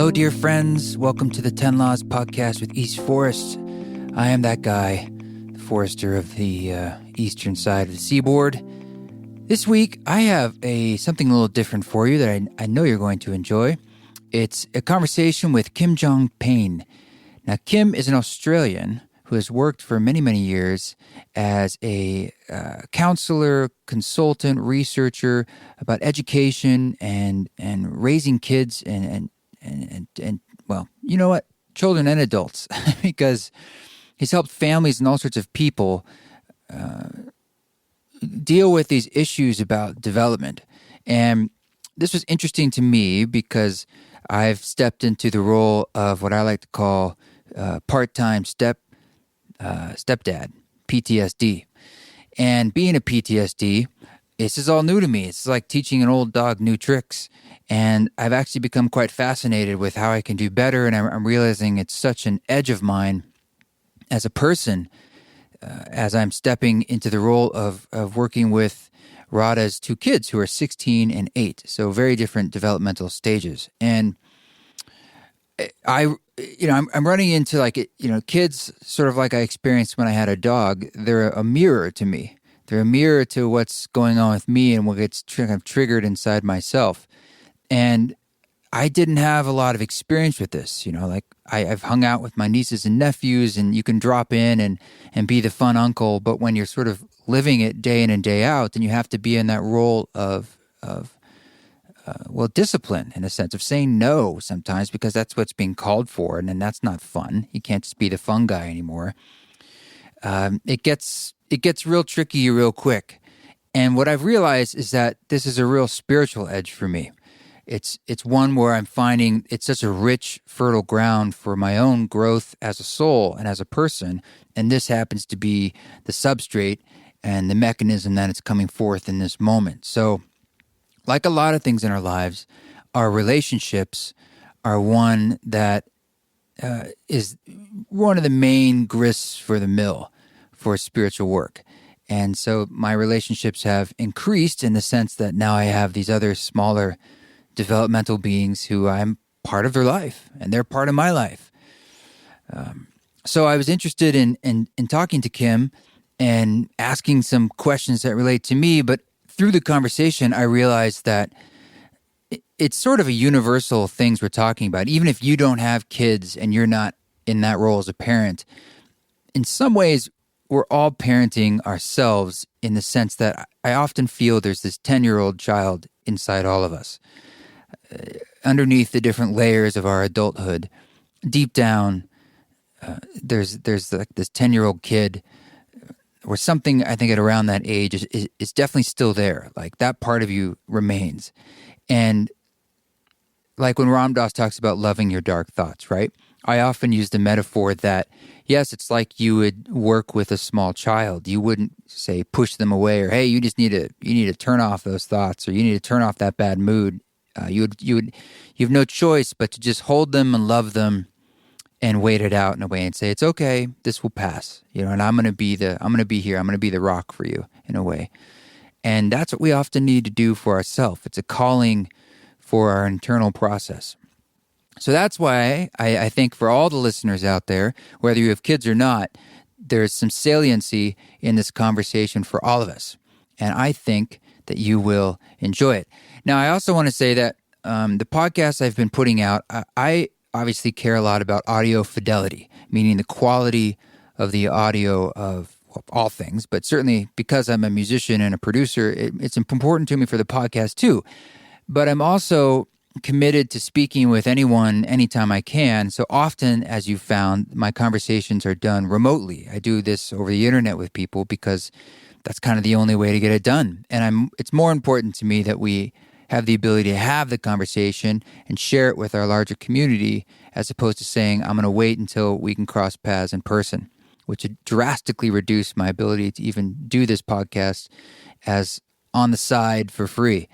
Hello, dear friends. Welcome to the 10 Laws podcast with East Forest. I am that guy, the forester of the eastern side of the seaboard. This week, I have something a little different for you that I know you're going to enjoy. It's a conversation with John Payne. Now, Kim is an Australian who has worked for many, many years as a counselor, consultant, researcher about education and raising kids and well, you know what? Children and adults, because he's helped families and all sorts of people deal with these issues about development. And this was interesting to me because I've stepped into the role of what I like to call part-time stepdad, PTSD. And being a PTSD, this is all new to me. It's like teaching an old dog new tricks. And I've actually become quite fascinated with how I can do better. And I'm realizing it's such an edge of mine as a person as I'm stepping into the role of working with Radha's two kids who are 16 and 8. So very different developmental stages. And I'm running into kids sort of like I experienced when I had a dog. They're a mirror to me. They're a mirror to what's going on with me and what gets triggered inside myself. And I didn't have a lot of experience with this. I've hung out with my nieces and nephews, and you can drop in and be the fun uncle. But when you're sort of living it day in and day out, then you have to be in that role of discipline, in a sense of saying no sometimes, because that's what's being called for, and then that's not fun. You can't just be the fun guy anymore. It gets real tricky real quick. And what I've realized is that this is a real spiritual edge for me. It's one where I'm finding it's such a rich, fertile ground for my own growth as a soul and as a person. And this happens to be the substrate and the mechanism that it's coming forth in this moment. So, like a lot of things in our lives, our relationships are one that is one of the main grist for the mill for spiritual work. And so my relationships have increased in the sense that now I have these other smaller developmental beings who I'm part of their life, and they're part of my life. So I was interested in talking to Kim and asking some questions that relate to me, but through the conversation, I realized that it's sort of a universal things we're talking about. Even if you don't have kids and you're not in that role as a parent, in some ways, we're all parenting ourselves in the sense that I often feel there's this 10-year-old child inside all of us. Underneath the different layers of our adulthood, deep down, there's like this 10-year-old kid or something. I think at around that age is definitely still there. Like that part of you remains. And like when Ram Dass talks about loving your dark thoughts, right? I often use the metaphor that, yes, it's like you would work with a small child. You wouldn't say push them away or, hey, you need to turn off those thoughts, or you need to turn off that bad mood. You have no choice but to just hold them and love them and wait it out in a way and say, it's okay, this will pass, and I'm going to be here. I'm going to be the rock for you in a way. And that's what we often need to do for ourselves. It's a calling for our internal process. So that's why I think for all the listeners out there, whether you have kids or not, there's some saliency in this conversation for all of us. And I think that you will enjoy it. Now, I also want to say that the podcast I've been putting out, I obviously care a lot about audio fidelity, meaning the quality of the audio of all things. But certainly because I'm a musician and a producer, it's important to me for the podcast too. But I'm also committed to speaking with anyone anytime I can. So often, as you've found, my conversations are done remotely. I do this over the internet with people because that's kind of the only way to get it done. And it's more important to me that we have the ability to have the conversation and share it with our larger community, as opposed to saying, I'm going to wait until we can cross paths in person, which would drastically reduce my ability to even do this podcast as on the side for free.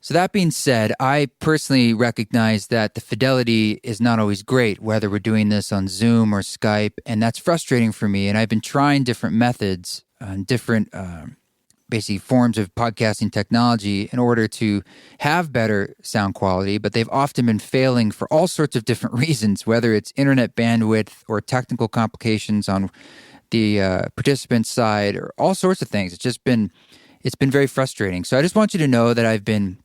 So that being said, I personally recognize that the fidelity is not always great, whether we're doing this on Zoom or Skype, and that's frustrating for me. And I've been trying different methods, different basically forms of podcasting technology in order to have better sound quality, but they've often been failing for all sorts of different reasons, whether it's internet bandwidth or technical complications on the participant side or all sorts of things. It's been very frustrating. So I just want you to know that I've been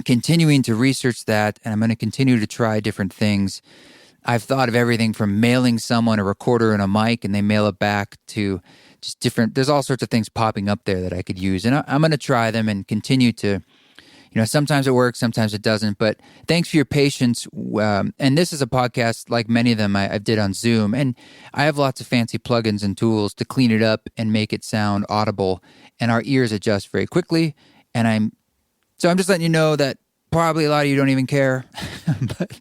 continuing to research that, and I'm going to continue to try different things. I've thought of everything from mailing someone a recorder and a mic and they mail it back to just different, there's all sorts of things popping up there that I could use. And I'm going to try them and continue to, sometimes it works, sometimes it doesn't. But thanks for your patience. And this is a podcast like many of them I did on Zoom. And I have lots of fancy plugins and tools to clean it up and make it sound audible. And our ears adjust very quickly. And I'm just letting you know that probably a lot of you don't even care. But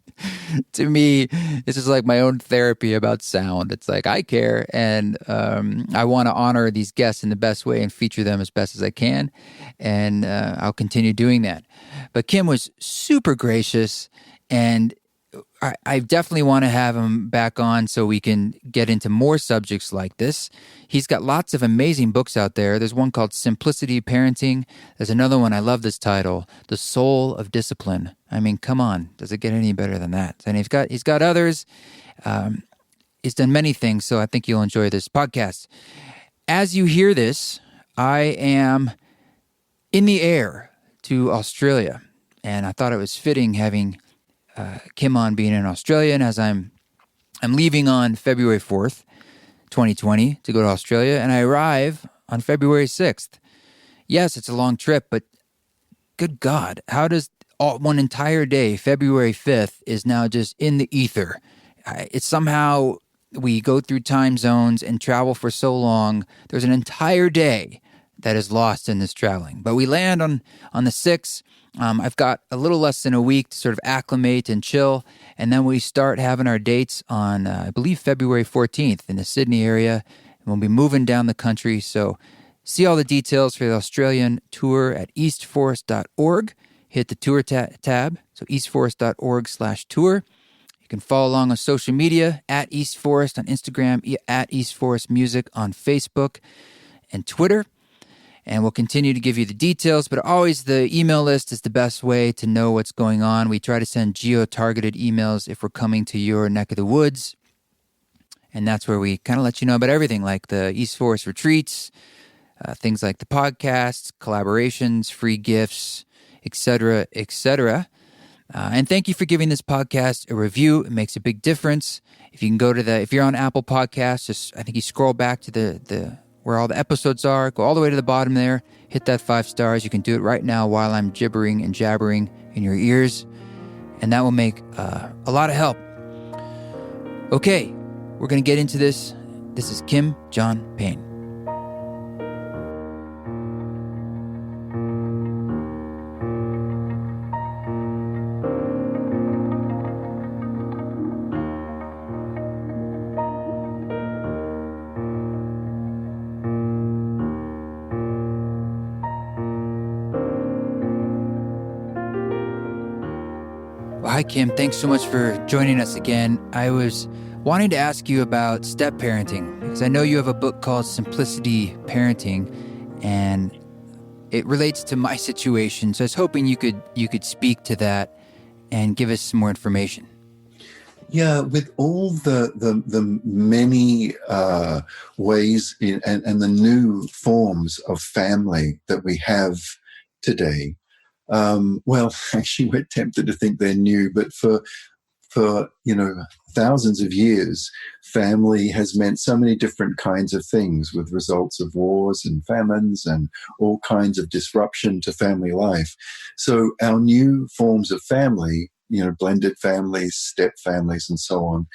to me, this is like my own therapy about sound. It's like I care, and I want to honor these guests in the best way and feature them as best as I can. And I'll continue doing that. But Kim was super gracious, and I definitely want to have him back on so we can get into more subjects like this. He's got lots of amazing books out there. There's one called Simplicity Parenting. There's another one, I love this title, The Soul of Discipline. I mean, come on, does it get any better than that? And he's got others. He's done many things, so I think you'll enjoy this podcast. As you hear this, I am in the air to Australia, and I thought it was fitting having Kim on being in Australia, and as I'm leaving on February 4th, 2020 to go to Australia, and I arrive on February 6th. Yes, it's a long trip, but good God, how does one entire day, February 5th, is now just in the ether? It's somehow we go through time zones and travel for so long. There's an entire day that is lost in this traveling. But we land on the 6th. I've got a little less than a week to sort of acclimate and chill, and then we start having our dates on, I believe, February 14th in the Sydney area, and we'll be moving down the country. So see all the details for the Australian tour at eastforest.org. Hit the tour tab, so eastforest.org/tour. You can follow along on social media, at East Forest on Instagram, at East Forest Music on Facebook and Twitter. And we'll continue to give you the details, but always the email list is the best way to know what's going on. We try to send geo-targeted emails if we're coming to your neck of the woods. And that's where we kind of let you know about everything, like the East Forest retreats, things like the podcasts, collaborations, free gifts, etc., etc. And thank you for giving this podcast a review. It makes a big difference. If you can go to if you're on Apple Podcasts, I think you scroll back to the where all the episodes are, go all the way to the bottom there, hit that 5 stars. You can do it right now while I'm gibbering and jabbering in your ears, and that will make a lot of help. Okay, we're going to get into this. This is Kim John Payne. Hi, Kim. Thanks so much for joining us again. I was wanting to ask you about step parenting because I know you have a book called Simplicity Parenting, and it relates to my situation. So I was hoping you could speak to that and give us some more information. Yeah, with all the many ways and the new forms of family that we have today. Well, actually, we're tempted to think they're new, but for thousands of years, family has meant so many different kinds of things, with results of wars and famines and all kinds of disruption to family life. So our new forms of family, blended families, step families, and so on,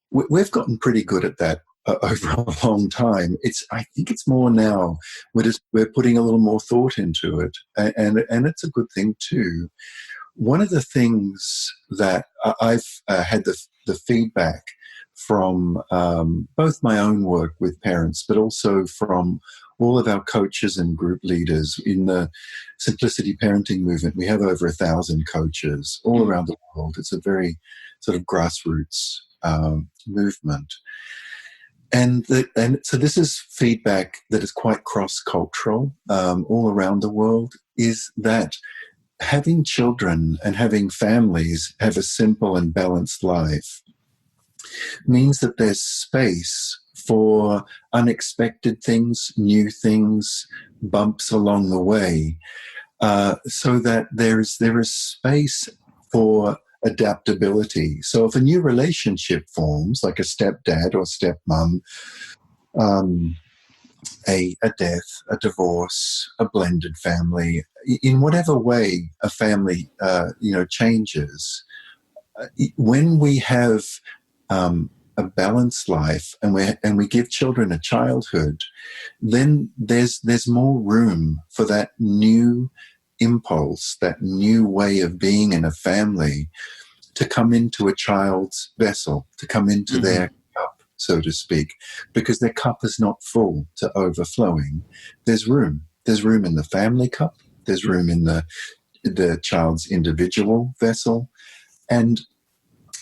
we've gotten pretty good at that over a long time. I think it's more now. We're putting a little more thought into it, and it's a good thing too. One of the things that I've had the feedback from both my own work with parents, but also from all of our coaches and group leaders in the Simplicity Parenting movement. We have over 1,000 coaches all around the world. It's a very sort of grassroots movement. And so this is feedback that is quite cross-cultural all around the world, is that having children and having families have a simple and balanced life means that there's space for unexpected things, new things, bumps along the way, so that there is space for adaptability. So if a new relationship forms, like a stepdad or stepmom, um, a death, a divorce, a blended family, in whatever way a family changes, when we have a balanced life and we give children a childhood, then there's more room for that new impulse, that new way of being in a family to come into a child's vessel, to come into their cup, so to speak, because their cup is not full to overflowing. There's room. There's room in the family cup. There's room in the child's individual vessel. And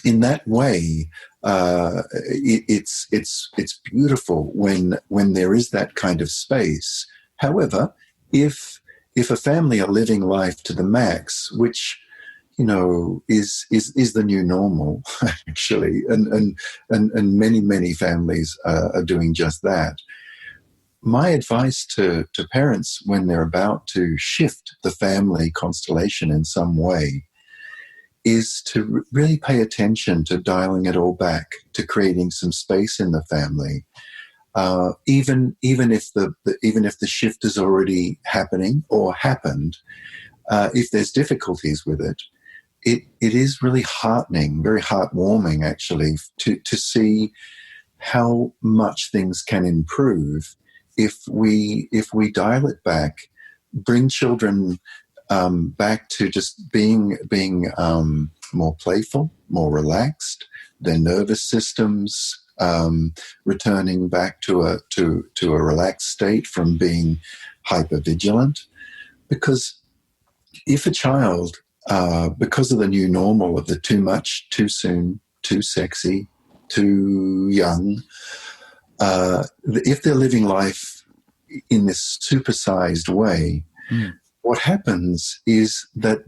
in that way, it's beautiful when there is that kind of space. However, if a family are living life to the max, which is the new normal actually, and many families are doing just that. My advice to parents when they're about to shift the family constellation in some way is to really pay attention to dialing it all back, to creating some space in the family, even if the shift is already happening or happened. If there's difficulties with it, it is really heartening, very heartwarming actually, to see how much things can improve if we dial it back, bring children back to just being more playful, more relaxed, their nervous systems returning back to a relaxed state from being hypervigilant. Because if a child, because of the new normal of the too much, too soon, too sexy, too young, if they're living life in this supersized way, what happens is that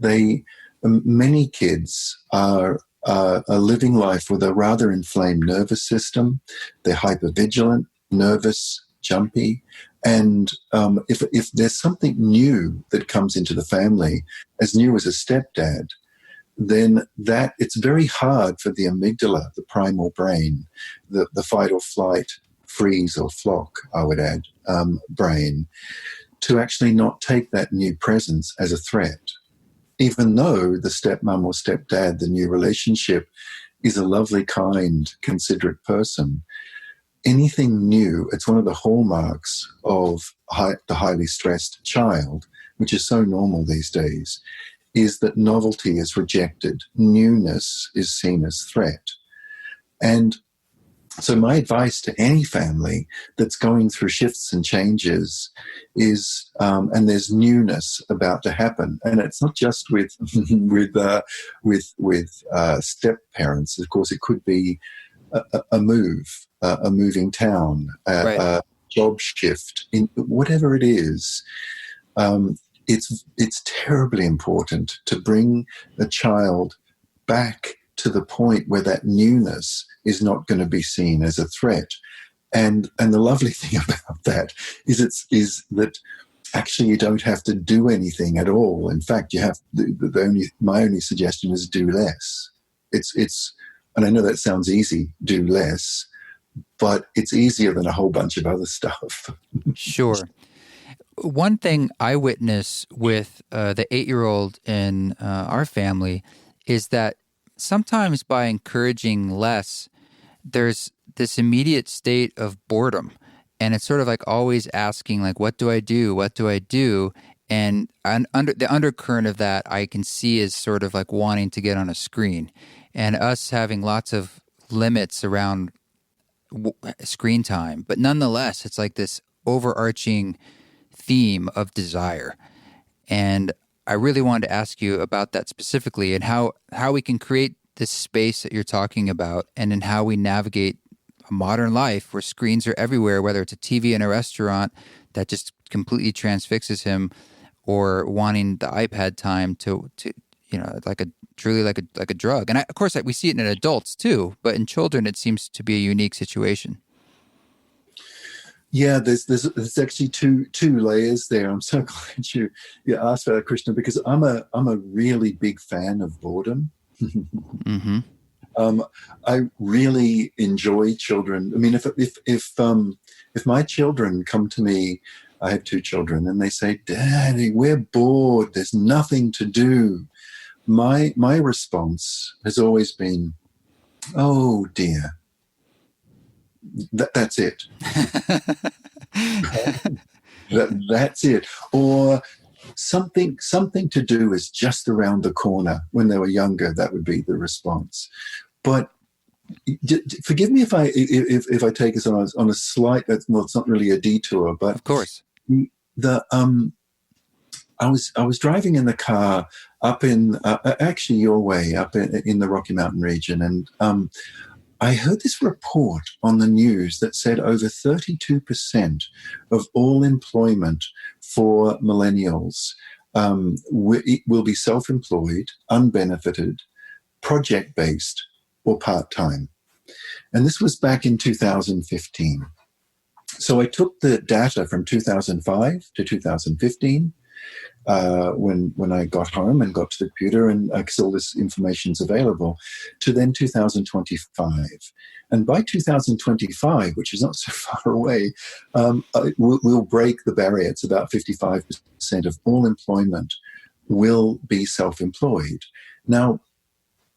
many kids are living life with a rather inflamed nervous system. They're hypervigilant, nervous, jumpy. And if there's something new that comes into the family, as new as a stepdad, then that it's very hard for the amygdala, the primal brain, the fight or flight, freeze or flock, I would add, brain, to actually not take that new presence as a threat. Even though the stepmom or stepdad, the new relationship, is a lovely, kind, considerate person, anything new, it's one of the hallmarks of the highly stressed child, which is so normal these days, is that novelty is rejected. Newness is seen as threat. And so my advice to any family that's going through shifts and changes is, and there's newness about to happen, and it's not just with step parents. Of course, it could be a move, a moving town, Right. a job shift, in whatever it is. It's terribly important to bring a child back to the point where that newness is not going to be seen as a threat. And the lovely thing about that is that actually you don't have to do anything at all. In fact, you have my only suggestion is do less. It's and I know that sounds easy, do less, but it's easier than a whole bunch of other stuff. Sure. One thing I witness with the 8-year-old in our family is that sometimes by encouraging less, there's this immediate state of boredom. And it's sort of like always asking, like, what do I do? What do I do? And under the undercurrent of that, I can see is sort of like wanting to get on a screen. And us having lots of limits around screen time. But nonetheless, it's like this overarching theme of desire. And I really wanted to ask you about that specifically and how we can create this space that you're talking about and in how we navigate a modern life where screens are everywhere, whether it's a TV in a restaurant that just completely transfixes him, or wanting the iPad time to like a truly like a drug. And of course, we see it in adults too, but in children, it seems to be a unique situation. Yeah, there's actually two layers there. I'm so glad you asked about that, Krishna, because I'm a really big fan of boredom. Mm-hmm. I really enjoy children. I mean, if my children come to me, I have two children, and they say, "Daddy, we're bored. There's nothing to do." My response has always been, "Oh dear, that's it. That's it." Or something to do is just around the corner. When they were younger, that would be the response. But forgive me if I take us on a slight, well, it's not really a detour, but of course, the I was driving in the car up in actually your way, up in the Rocky Mountain region, and I heard this report on the news that said over 32% of all employment for millennials will be self-employed, unbenefited, project-based, or part-time. And this was back in 2015. So I took the data from 2005 to 2015 when I got home and got to the computer, and because all this information's available, to then 2025. And by 2025, which is not so far away, we'll break the barrier. It's about 55% of all employment will be self-employed. Now,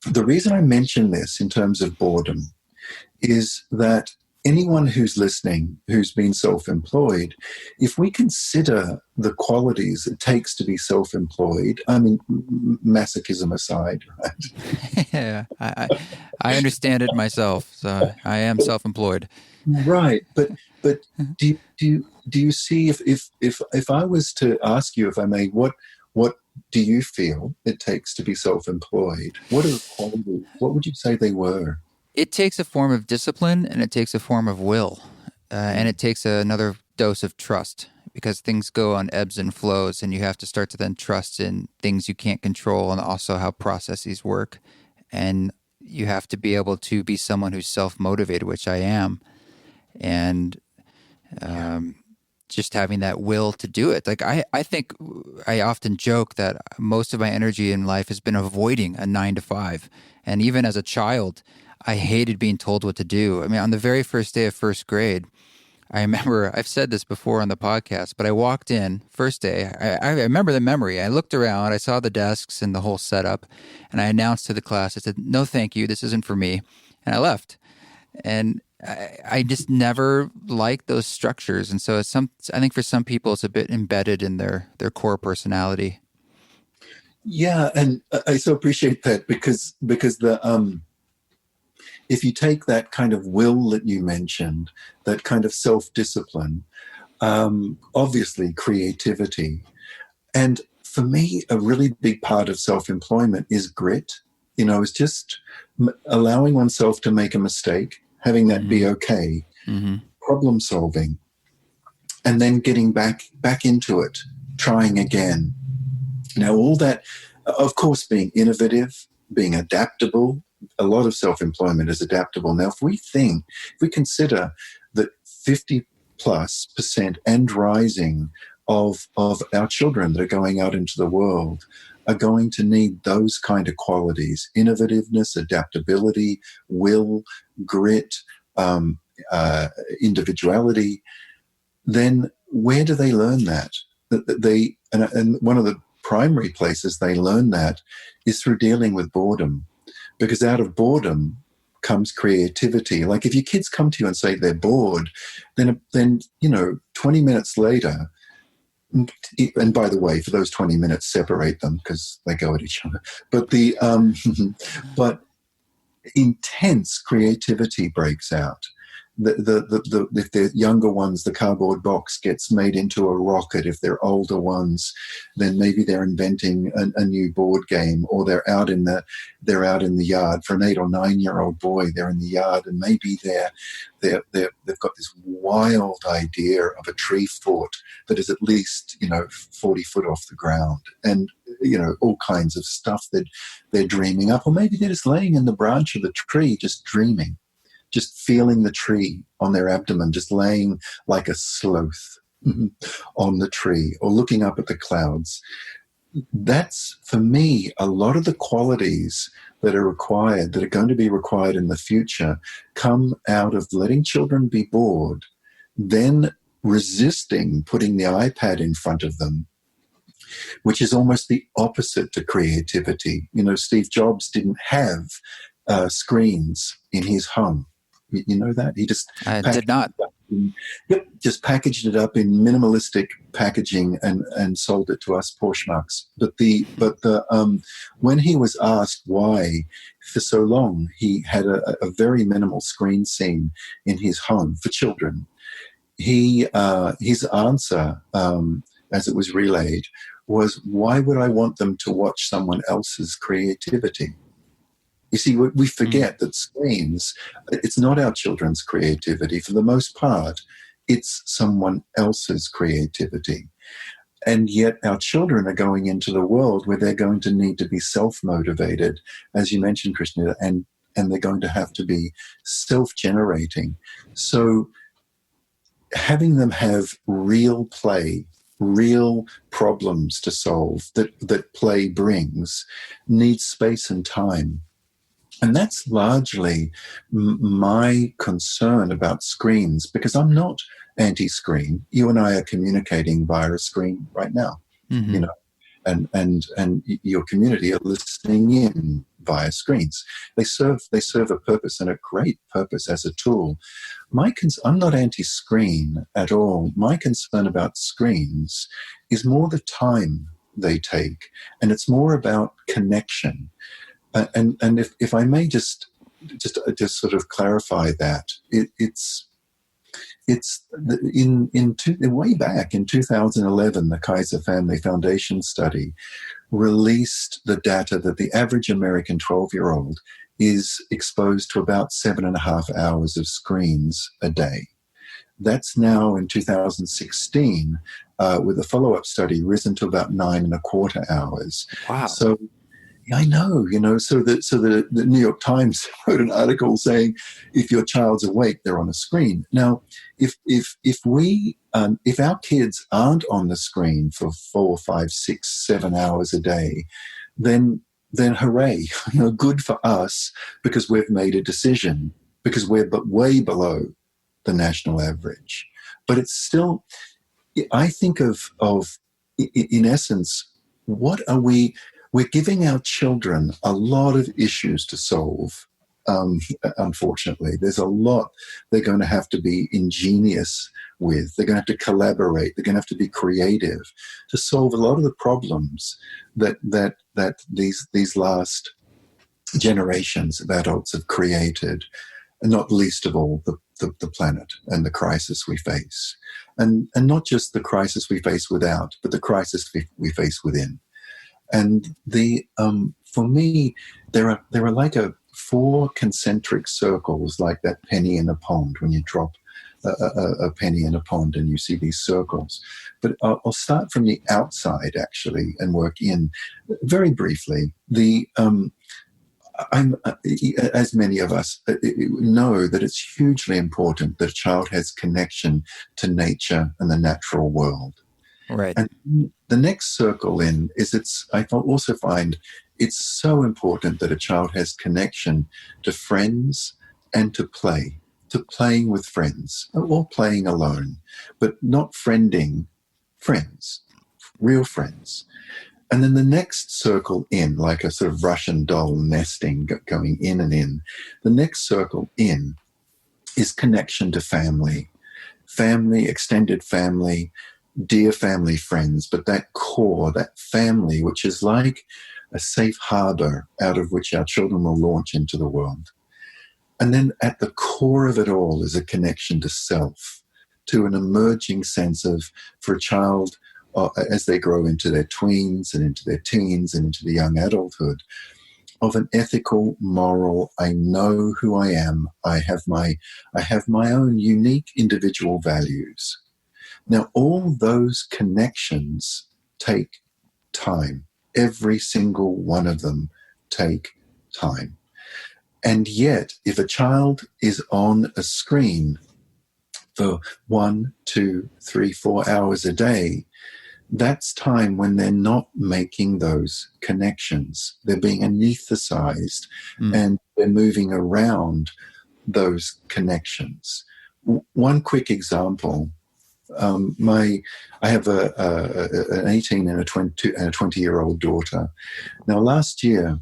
the reason I mention this in terms of boredom is that anyone who's listening, who's been self-employed, if we consider the qualities it takes to be self-employed, I mean, masochism aside, right? Yeah, I understand it myself. So I am self-employed. Right, but do you see, if I was to ask you, if I may, what do you feel it takes to be self-employed? What are the qualities? What would you say they were? It takes a form of discipline, and it takes a form of will, and it takes another dose of trust, because things go on ebbs and flows, and you have to start to then trust in things you can't control, and also how processes work. And you have to be able to be someone who's self-motivated, which I am, and just having that will to do it. Like I think I often joke that most of my energy in life has been avoiding a 9 to 5. And even as a child, I hated being told what to do. I mean, on the very first day of first grade, I remember, I've said this before on the podcast, but I walked in first day. I remember the memory. I looked around, I saw the desks and the whole setup, and I announced to the class, I said, "No, thank you. This isn't for me." And I left. And I just never liked those structures. And so I think for some people, it's a bit embedded in their core personality. Yeah, and I so appreciate that, because the if you take that kind of will that you mentioned, that kind of self-discipline, obviously creativity, and for me, a really big part of self-employment is grit. It's just allowing oneself to make a mistake, having that be okay, problem solving, and then getting back into it, trying again. Now, all that, of course, being innovative, being adaptable. A lot of self-employment is adaptable. Now, if we consider that 50+% and rising of our children that are going out into the world are going to need those kind of qualities: innovativeness, adaptability, will, grit, individuality, then where do they learn that? And one of the primary places they learn that is through dealing with boredom. Because out of boredom comes creativity. Like if your kids come to you and say they're bored, then 20 minutes later, and by the way, for those 20 minutes, separate them because they go at each other. But but intense creativity breaks out. if they're younger ones, the cardboard box gets made into a rocket. If they're older ones, then maybe they're inventing a new board game, or they're out in the yard. For an 8 or 9-year-old boy, they're in the yard, and maybe they've got this wild idea of a tree fort that is at least 40 foot off the ground, and all kinds of stuff that they're dreaming up, or maybe they're just laying in the branch of the tree, just dreaming. Just feeling the tree on their abdomen, just laying like a sloth on the tree, or looking up at the clouds. That's, for me, a lot of the qualities that are required, that are going to be required in the future, come out of letting children be bored, then resisting putting the iPad in front of them, which is almost the opposite to creativity. Steve Jobs didn't have screens in his home. You know that? He just did not. Just packaged it up in minimalistic packaging and sold it to us poor schmucks. But when he was asked why for so long he had a very minimal screen scene in his home for children, his answer, as it was relayed, was, why would I want them to watch someone else's creativity? You see, we forget that screens, it's not our children's creativity. For the most part, it's someone else's creativity. And yet our children are going into the world where they're going to need to be self-motivated, as you mentioned, Krishna, and they're going to have to be self-generating. So having them have real play, real problems to solve that play brings, needs space and time. And that's largely my concern about screens, because I'm not anti-screen. You and I are communicating via a screen right now, and your community are listening in via screens. They serve a purpose, and a great purpose, as a tool. I'm not anti-screen at all. My concern about screens is more the time they take, and it's more about connection. And if I may just sort of clarify that, it's way back in 2011, the Kaiser Family Foundation study released the data that the average American 12-year-old is exposed to about 7.5 hours of screens a day. That's now, in 2016, with a follow-up study, risen to about 9.25 hours. Wow. So I know, so the New York Times wrote an article saying, if your child's awake, they're on a screen. Now, if our kids aren't on the screen for 4, 5, 6, 7 hours a day, then hooray, good for us, because we've made a decision, because we're way below the national average. But it's still, I think of in essence, what are we're giving our children a lot of issues to solve, unfortunately. There's a lot they're going to have to be ingenious with. They're going to have to collaborate. They're going to have to be creative to solve a lot of the problems that these last generations of adults have created, and not least of all the planet and the crisis we face. And not just the crisis we face without, but the crisis we face within. And for me, there are like 4 concentric circles, like that penny in a pond, when you drop a penny in a pond and you see these circles. But I'll start from the outside, actually, and work in very briefly. As many of us know, that it's hugely important that a child has connection to nature and the natural world. Right. And the next circle in is I also find it's so important that a child has connection to friends and to playing with friends, or playing alone, but not friending friends, real friends. And then the next circle in, like a sort of Russian doll nesting, going in and in, the next circle in is connection to family, extended family, dear family friends, but that core, that family, which is like a safe harbor out of which our children will launch into the world. And then at the core of it all is a connection to self, to an emerging sense of, for a child, as they grow into their tweens and into their teens and into the young adulthood, of an ethical, moral, I know who I am, I have my own unique individual values. Now, all those connections take time. Every single one of them take time. And yet, if a child is on a screen for 1, 2, 3, 4 hours a day, that's time when they're not making those connections. They're being anesthetized and they're moving around those connections. One quick example. I have an 18 and a 20-year-old daughter. Now, last year,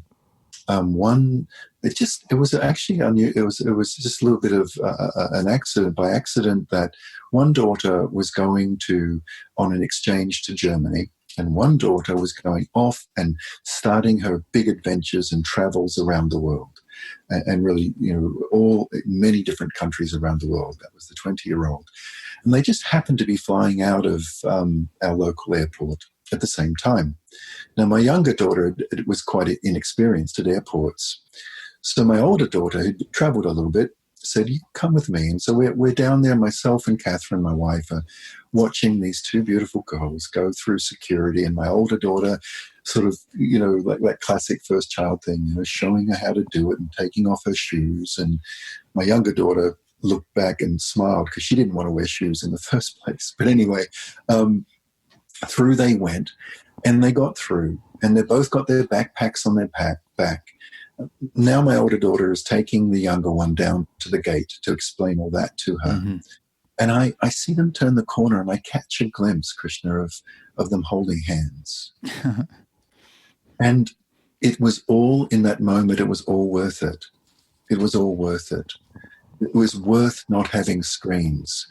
it was actually it was just a little bit of an accident by accident that one daughter was going on an exchange to Germany, and one daughter was going off and starting her big adventures and travels around the world, and really, many different countries around the world. That was the 20-year-old, and they just happened to be flying out of our local airport at the same time. Now, my younger daughter was quite inexperienced at airports. So my older daughter, who'd traveled a little bit, said, "You come with me." And so we're down there, myself and Catherine, my wife, are watching these two beautiful girls go through security. And my older daughter sort of, like that classic first child thing, showing her how to do it and taking off her shoes. And my younger daughter looked back and smiled because she didn't want to wear shoes in the first place. But anyway, through they went. And they got through, and they both got their backpacks on their back. Now my older daughter is taking the younger one down to the gate to explain all that to her. Mm-hmm. And I see them turn the corner, and I catch a glimpse, Krishna, of them holding hands. And it was all, in that moment, it was all worth it. It was all worth it. It was worth not having screens.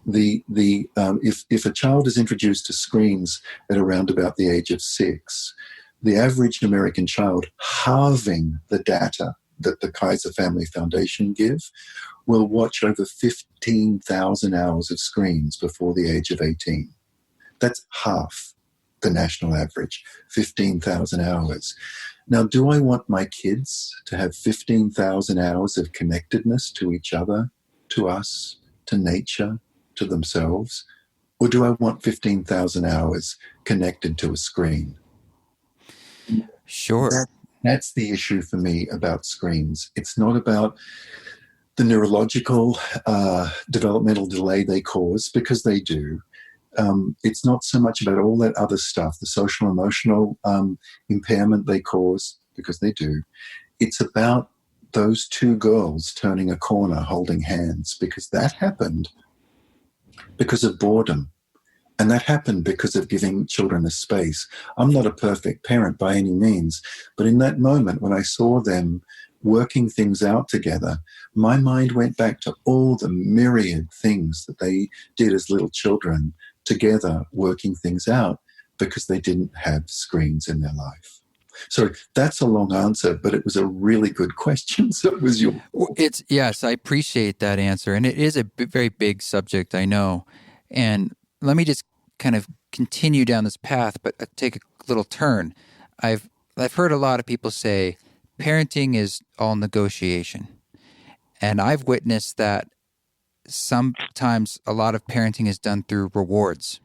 If a child is introduced to screens at around about the age of 6, the average American child, halving the data that the Kaiser Family Foundation give, will watch over 15,000 hours of screens before the age of 18. That's half the national average, 15,000 hours. Now, do I want my kids to have 15,000 hours of connectedness to each other, to us, to nature, to themselves? Or do I want 15,000 hours connected to a screen? Sure. That's the issue for me about screens. It's not about the neurological developmental delay they cause, because they do. It's not so much about all that other stuff, the social emotional impairment they cause, because they do. It's about those two girls turning a corner holding hands, because that happened because of boredom. And that happened because of giving children a space. I'm not a perfect parent by any means, but in that moment when I saw them working things out together, my mind went back to all the myriad things that they did as little children together, working things out, because they didn't have screens in their life. So that's a long answer, but it was a really good question. So it was your... Yes, I appreciate that answer. And it is a very big subject, I know. And let me just kind of continue down this path, but take a little turn. I've heard a lot of people say parenting is all negotiation. And I've witnessed that sometimes a lot of parenting is done through rewards.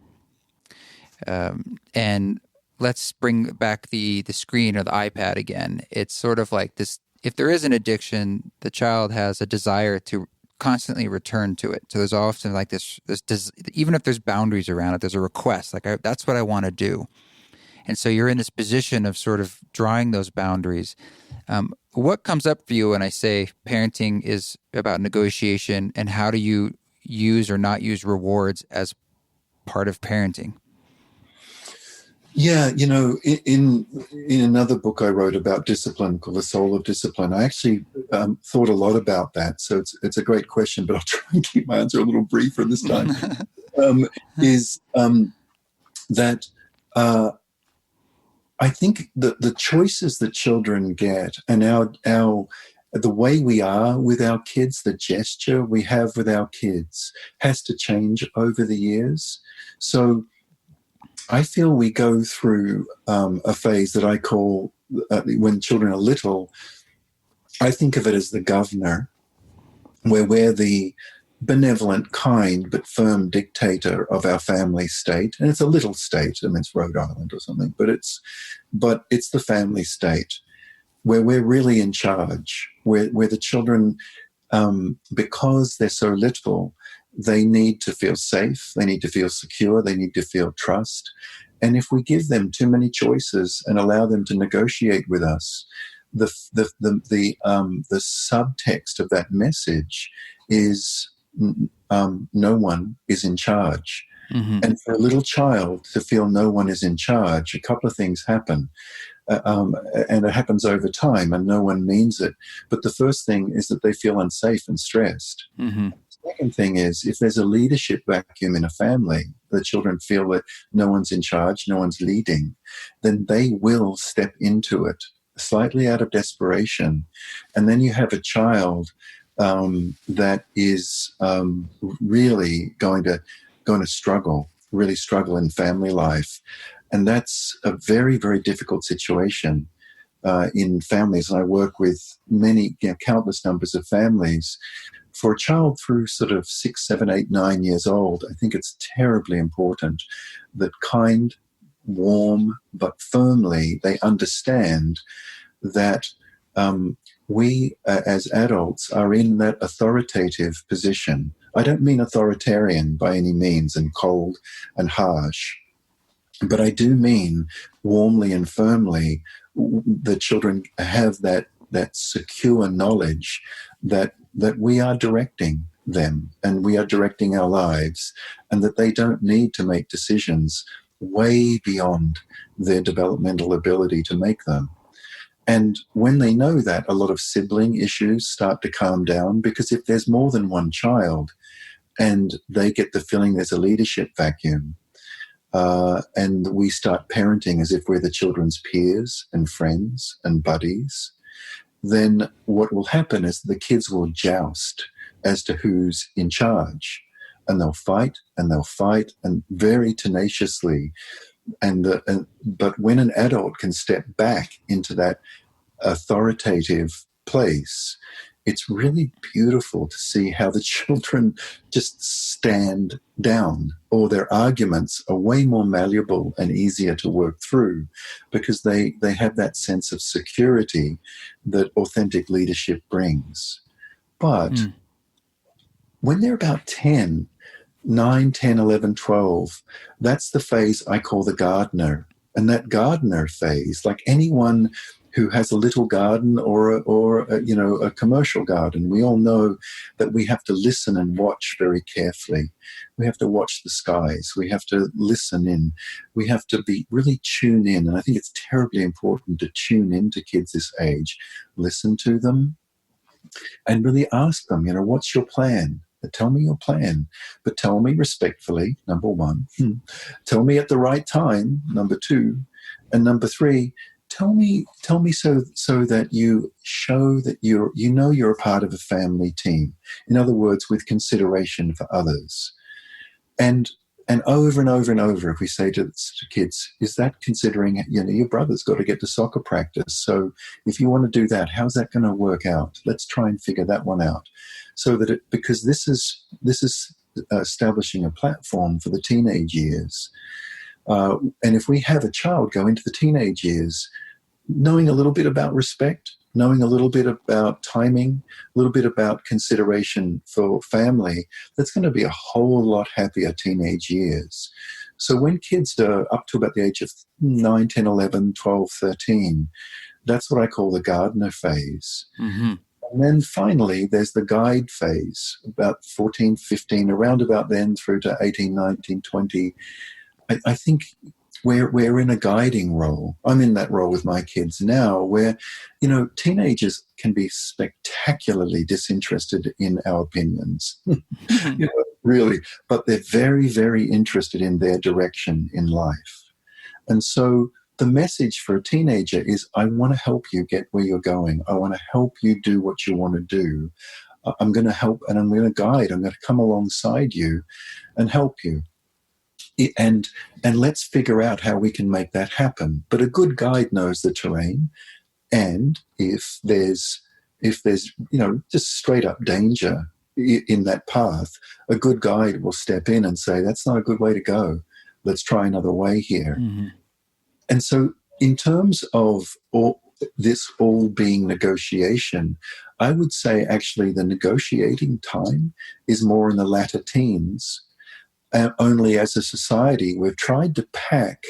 And let's bring back the screen or the iPad again. It's sort of like this: if there is an addiction, the child has a desire to constantly return to it. So there's often like this even if there's boundaries around it, there's a request, like that's what I want to do. And so you're in this position of sort of drawing those boundaries. What comes up for you when I say parenting is about negotiation, and how do you use or not use rewards as part of parenting? Yeah, in another book I wrote about discipline called The Soul of Discipline, I actually thought a lot about that. So it's a great question, but I'll try and keep my answer a little briefer this time. That I think the choices that children get, and our the way we are with our kids, the gesture we have with our kids has to change over the years. So I feel we go through a phase that I call, when children are little, I think of it as the governor, where we're the benevolent, kind, but firm dictator of our family state. And it's a little state. I mean, it's Rhode Island or something, but it's the family state where we're really in charge, where the children, because they're so little, they need to feel safe, they need to feel secure, they need to feel trust. And if we give them too many choices and allow them to negotiate with us, the subtext of that message is no one is in charge. Mm-hmm. And for a little child to feel no one is in charge, a couple of things happen. And it happens over time, and no one means it. But the first thing is that they feel unsafe and stressed. Mm-hmm. The second thing is, if there's a leadership vacuum in a family, the children feel that no one's in charge, no one's leading, then they will step into it, slightly out of desperation. And then you have a child that is really going to struggle, really struggle in family life. And that's a very, very difficult situation in families. And I work with countless numbers of families. For a child through sort of 6, 7, 8, 9 years old, I think it's terribly important that kind, warm, but firmly they understand that we as adults are in that authoritative position. I don't mean authoritarian by any means and cold and harsh, but I do mean warmly and firmly the children have that secure knowledge that we are directing them and we are directing our lives, and that they don't need to make decisions way beyond their developmental ability to make them. And when they know that, a lot of sibling issues start to calm down, because if there's more than one child and they get the feeling there's a leadership vacuum, and we start parenting as if we're the children's peers and friends and buddies, then what will happen is the kids will joust as to who's in charge. And they'll fight and very tenaciously. But when an adult can step back into that authoritative place, it's really beautiful to see how the children just stand down, or their arguments are way more malleable and easier to work through, because they have that sense of security that authentic leadership brings. But when they're about 10, 9, 10, 11, 12, that's the phase I call the gardener. And that gardener phase, like anyone who has a little garden or a commercial garden, we all know that we have to listen and watch very carefully. We have to watch the skies. We have to listen in. We have to be really tuned in. And I think it's terribly important to tune in to kids this age, listen to them, and really ask them, what's your plan? Tell me your plan, but tell me respectfully, number one. Tell me at the right time, number two. And number three, tell me so that you show that you're a part of a family team. In other words, with consideration for others. And over and over and over, if we say to kids, is that considering, your brother's got to get to soccer practice. So if you want to do that, how's that going to work out? Let's try and figure that one out. So that because this is establishing a platform for the teenage years. And if we have a child go into the teenage years knowing a little bit about respect, knowing a little bit about timing, a little bit about consideration for family, that's going to be a whole lot happier teenage years. So when kids are up to about the age of 9, 10, 11, 12, 13, that's what I call the gardener phase. Mm-hmm. And then finally, there's the guide phase, about 14, 15, around about then through to 18, 19, 20. I think we're in a guiding role. I'm in that role with my kids now, where, teenagers can be spectacularly disinterested in our opinions, really, but they're very, very interested in their direction in life. And so the message for a teenager is, I want to help you get where you're going. I want to help you do what you want to do. I'm going to help, and I'm going to guide. I'm going to come alongside you and help you. And let's figure out how we can make that happen. But a good guide knows the terrain, and if there's just straight up danger in that path, a good guide will step in and say, that's not a good way to go. Let's try another way here. Mm-hmm. And so in terms of this all being negotiation, I would say actually the negotiating time is more in the latter teens. Only as a society, we've tried to pack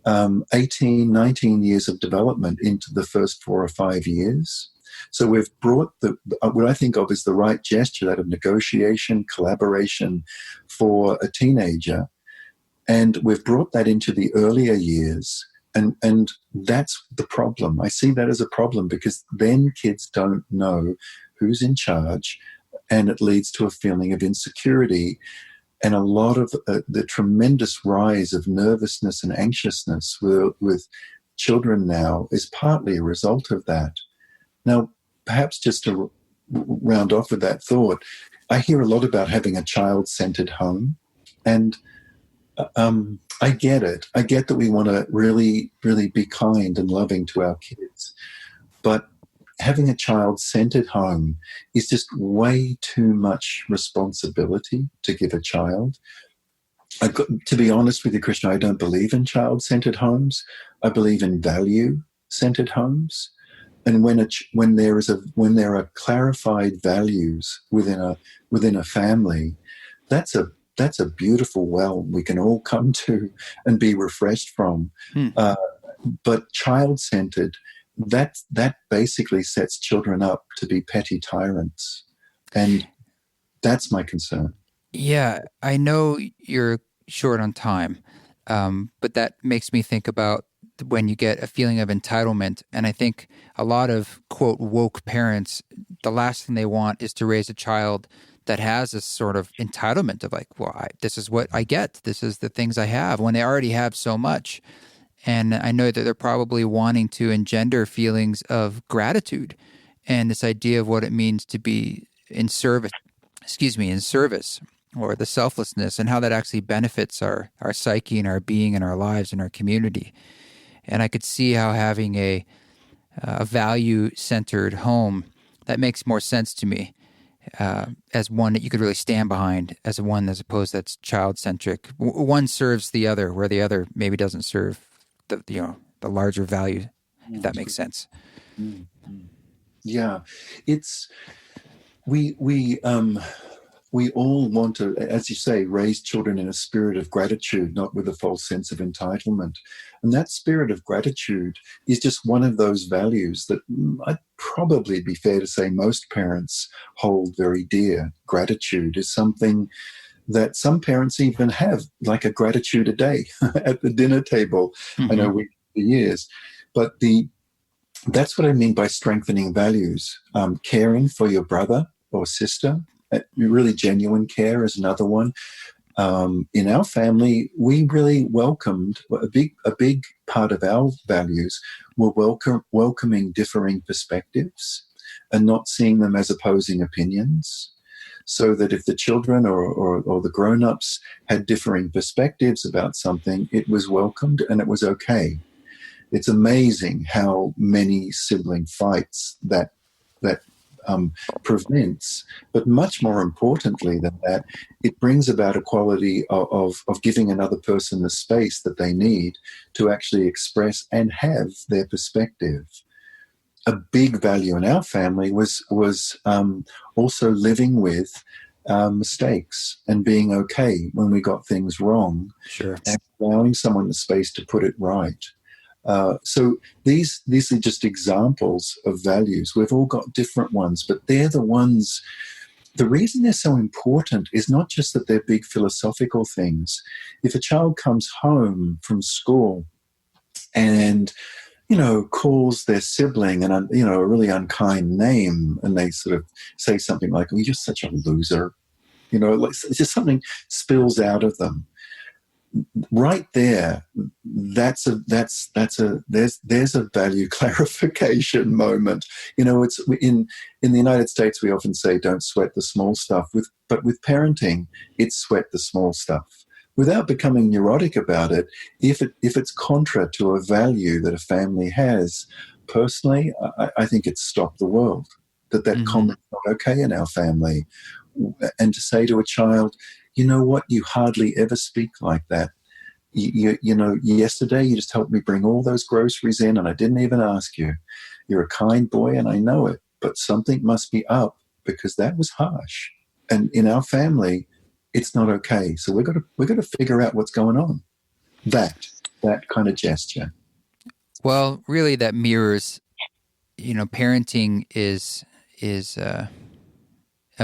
18, 19 years of development into the first 4 or 5 years. So we've brought what I think of as the right gesture, that of negotiation, collaboration for a teenager, and we've brought that into the earlier years. And that's the problem. I see that as a problem, because then kids don't know who's in charge, and it leads to a feeling of insecurity. And a lot of the tremendous rise of nervousness and anxiousness with children now is partly a result of that. Now, perhaps just to round off with that thought, I hear a lot about having a child-centered home. And I get it. I get that we want to really, really be kind and loving to our kids. But having a child-centered home is just way too much responsibility to give a child. To be honest with you, Krishna, I don't believe in child-centered homes. I believe in value-centered homes. And when there are clarified values within a family, that's a beautiful well we can all come to and be refreshed from. But child-centered, that basically sets children up to be petty tyrants. And that's my concern. Yeah, I know you're short on time, but that makes me think about when you get a feeling of entitlement. And I think a lot of, quote, woke parents, the last thing they want is to raise a child that has this sort of entitlement of like, well, this is what I get. This is the things I have, when they already have so much. And I know that they're probably wanting to engender feelings of gratitude and this idea of what it means to be in service, or the selflessness, and how that actually benefits our psyche and our being and our lives and our community. And I could see how having a value-centered home, that makes more sense to me, as one that you could really stand behind, as opposed that's child-centric. One serves the other, where the other maybe doesn't serve the larger value, if that makes sense. Yeah, it's we all want to, as you say, raise children in a spirit of gratitude, not with a false sense of entitlement. And that spirit of gratitude is just one of those values that I'd probably be fair to say most parents hold very dear. Gratitude is something that some parents even have, like a gratitude a day at the dinner table. Mm-hmm. I know for years. But that's what I mean by strengthening values. Caring for your brother or sister, really genuine care is another one. In our family, we really welcomed a big part of our values were welcoming differing perspectives and not seeing them as opposing opinions. So that if the children or the grown-ups had differing perspectives about something, it was welcomed and it was okay. It's amazing how many sibling fights that prevents, but much more importantly than that, it brings about a quality of giving another person the space that they need to actually express and have their perspective. A big value in our family was also living with mistakes and being okay when we got things wrong. Sure. And allowing someone the space to put it right. So these are just examples of values. We've all got different ones, but they're the ones. The reason they're so important is not just that they're big philosophical things. If a child comes home from school and calls their sibling a really unkind name, and they sort of say something like, "Oh, you're such a loser," it's just something spills out of them. right there, there's a value clarification moment. It's in the United States, we often say don't sweat the small stuff, but with parenting, it's sweat the small stuff without becoming neurotic about it. If it's contra to a value that a family has, personally, I think it's stopped the world. That Mm-hmm. comment's not okay in our family. And to say to a child, you know what, you hardly ever speak like that. Yesterday you just helped me bring all those groceries in and I didn't even ask you. You're a kind boy and I know it, but something must be up because that was harsh. And in our family, it's not okay. So we're going to figure out what's going on. That kind of gesture. Well, really, that mirrors, parenting is a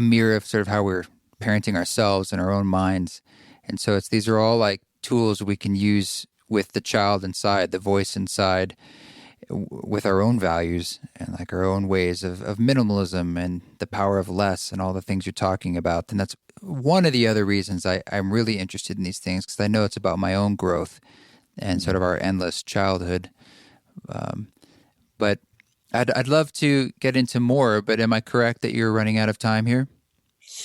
mirror of sort of how we're parenting ourselves in our own minds. And so these are all like tools we can use with the child inside, the voice inside, with our own values and like our own ways of minimalism and the power of less and all the things you're talking about. And that's one of the other reasons I'm really interested in these things, because I know it's about my own growth and sort of our endless childhood. But I'd love to get into more, but am I correct that you're running out of time here?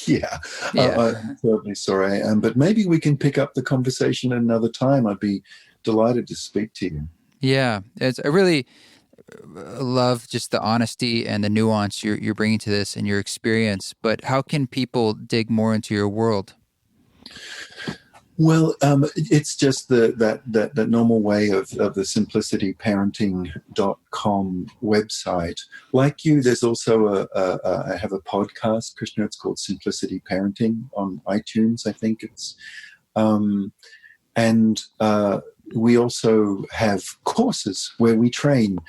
Yeah, Yeah. I'm terribly sorry I am, but maybe we can pick up the conversation at another time. I'd be delighted to speak to you. Yeah. I really love just the honesty and the nuance you're bringing to this and your experience. But how can people dig more into your world? Well, it's just that normal way of the simplicityparenting.com website. Like you, there's also I have a podcast, Krishna. It's called Simplicity Parenting on iTunes, I think it's. And we also have courses where we train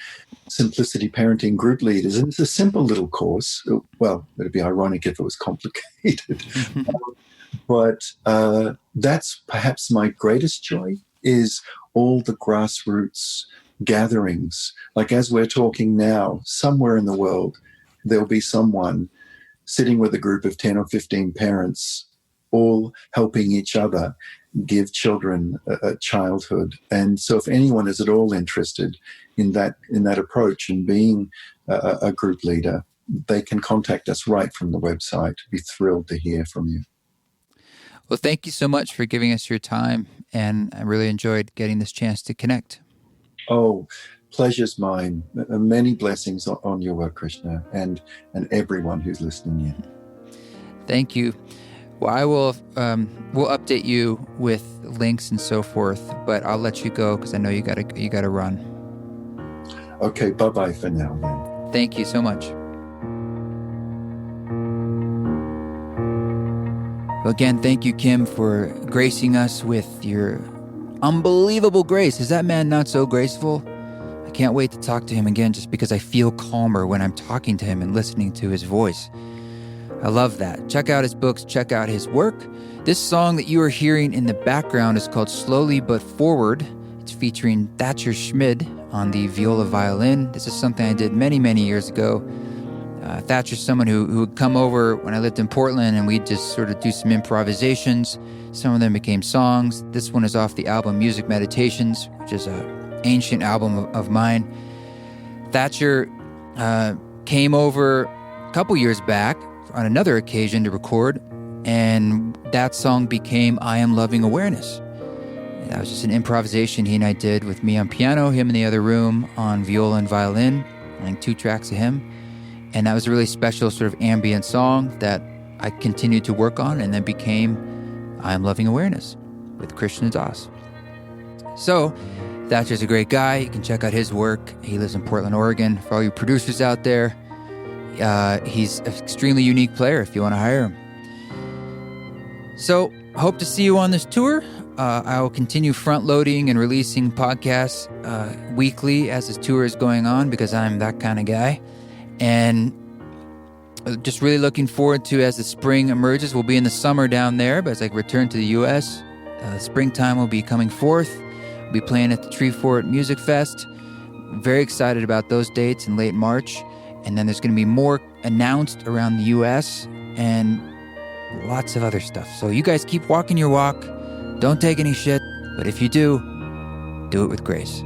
simplicity parenting group leaders. And it's a simple little course. Well, it'd be ironic if it was complicated. But that's perhaps my greatest joy, is all the grassroots gatherings. Like as we're talking now, somewhere in the world, there'll be someone sitting with a group of 10 or 15 parents, all helping each other give children a childhood. And so if anyone is at all interested in that approach and being a group leader, they can contact us right from the website. Be thrilled to hear from you. Well, thank you so much for giving us your time, and I really enjoyed getting this chance to connect. Oh, pleasure's mine. Many blessings on your work, Krishna, and everyone who's listening in. Thank you. Well, I will we'll update you with links and so forth, but I'll let you go because I know you gotta run. Okay, bye-bye for now then. Thank you so much. Well, again, thank you, Kim, for gracing us with your unbelievable grace. Is that man not so graceful? I can't wait to talk to him again just because I feel calmer when I'm talking to him and listening to his voice. I love that. Check out his books, check out his work. This song that you are hearing in the background is called Slowly But Forward. It's featuring Thatcher Schmid on the viola violin. This is something I did many, many years ago. Thatcher's someone who would come over when I lived in Portland, and we'd just sort of do some improvisations. Some of them became songs. This one is off the album Music Meditations, which is an ancient album of mine. Thatcher came over a couple years back on another occasion to record, and that song became I Am Loving Awareness. And that was just an improvisation he and I did with me on piano, him in the other room on viola and violin, playing 2 tracks of him. And that was a really special sort of ambient song that I continued to work on and then became I Am Loving Awareness with Krishna Das. So, Thatcher's a great guy. You can check out his work. He lives in Portland, Oregon. For all you producers out there, he's an extremely unique player if you want to hire him. So, hope to see you on this tour. I will continue front-loading and releasing podcasts weekly as this tour is going on because I'm that kind of guy. And just really looking forward to, as the spring emerges, we'll be in the summer down there, but as I return to the U.S., springtime will be coming forth. We'll be playing at the Treefort Music Fest. Very excited about those dates in late March. And then there's going to be more announced around the U.S. and lots of other stuff. So you guys keep walking your walk. Don't take any shit. But if you do it with grace.